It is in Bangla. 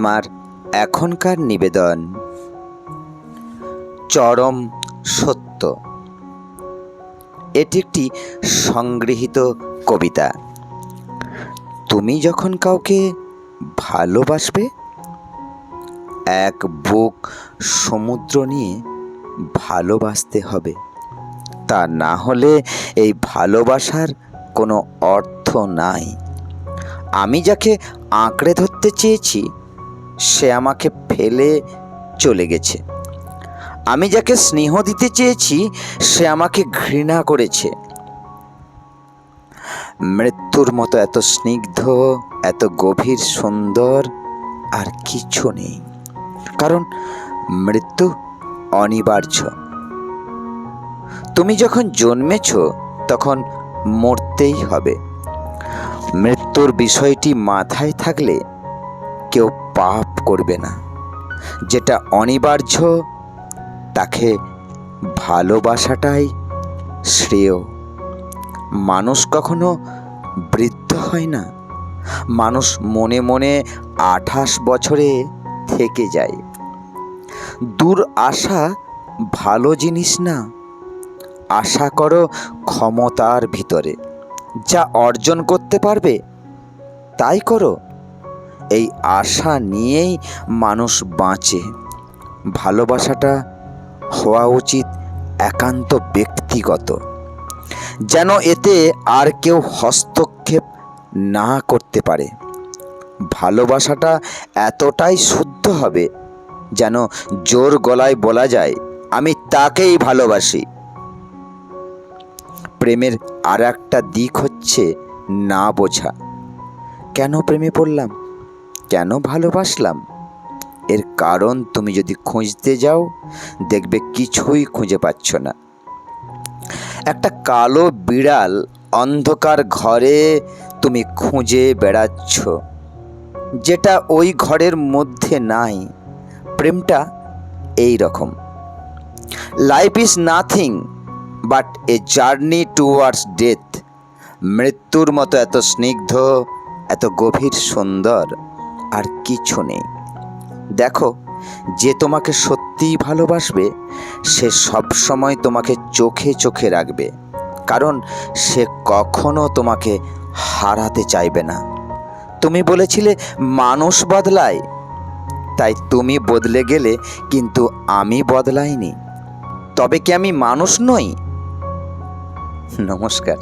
আমার এখনকার নিবেদন। চরম সত্য। এটি একটি সংগৃহীত কবিতা। তুমি যখন কাউকে ভালোবাসবে, এক বুক সমুদ্র নিয়ে ভালোবাসতে হবে। তা না হলে এই ভালোবাসার কোনো অর্থ নাই। আমি যাকে আঁকড়ে ধরতে চেয়েছি, সে আমাকে ফেলে চলে গেছে। আমি যাকে স্নেহ দিতে চেয়েছি, সে আমাকে ঘৃণা করেছে। মৃত্যুর মতো এত স্নিগ্ধ, এত গভীর সুন্দর আর কিছু নেই। কারণ মৃত্যু অনিবার্য। তুমি যখন জন্মেছ, তখন মরতেই হবে। মৃত্যুর বিষয়টি মাথায় থাকলে কেউ পাপ করবে না। যেটা অনিবার্য, তাকে ভালোবাসাটাই শ্রেয়। মানুষ কখনো বৃদ্ধ হয় না। মানুষ মনে মনে 28 বছরে থেকে যায়। দূর আশা ভালো জিনিস না। আশা করো ক্ষমতার ভিতরে। যা অর্জন করতে পারবে তাই করো। এই আশা নিয়েই মানুষ বাঁচে। ভালোবাসাটা হওয়া উচিত একান্ত ব্যক্তিগত, যেন এতে আর কেউ হস্তক্ষেপ না করতে পারে। ভালোবাসাটা এতটাই শুদ্ধ হবে যেন জোর গলায় বলা যায়, আমি তাকেই ভালোবাসি। প্রেমের আর একটা দিক হচ্ছে না বোঝা। কেন প্রেমে পড়লাম, কেন ভালোবাসলাম, এর কারণ তুমি যদি খুঁজতে যাও, দেখবে কিছুই খুঁজে পাচ্ছ না। একটা কালো বিড়াল অন্ধকার ঘরে তুমি খুঁজে বেড়াচ্ছ, যেটা ওই ঘরের মধ্যে নাই। প্রেমটা এই রকম। Life is nothing but a journey towards death. মৃত্যুর মতো এত স্নিগ্ধ, এত গভীর সুন্দর আর কিছু নেই। দেখো, যে তোমাকে সত্যিই ভালোবাসবে, সে সবসময় তোমাকে চোখে চোখে রাখবে। কারণ সে কখনো তোমাকে হারাতে চাইবে না। তুমি বলেছিলে মানুষ বদলায়, তাই তুমি বদলে গেলে, কিন্তু আমি বদলাইনি। তবে কি আমি মানুষ নই? নমস্কার।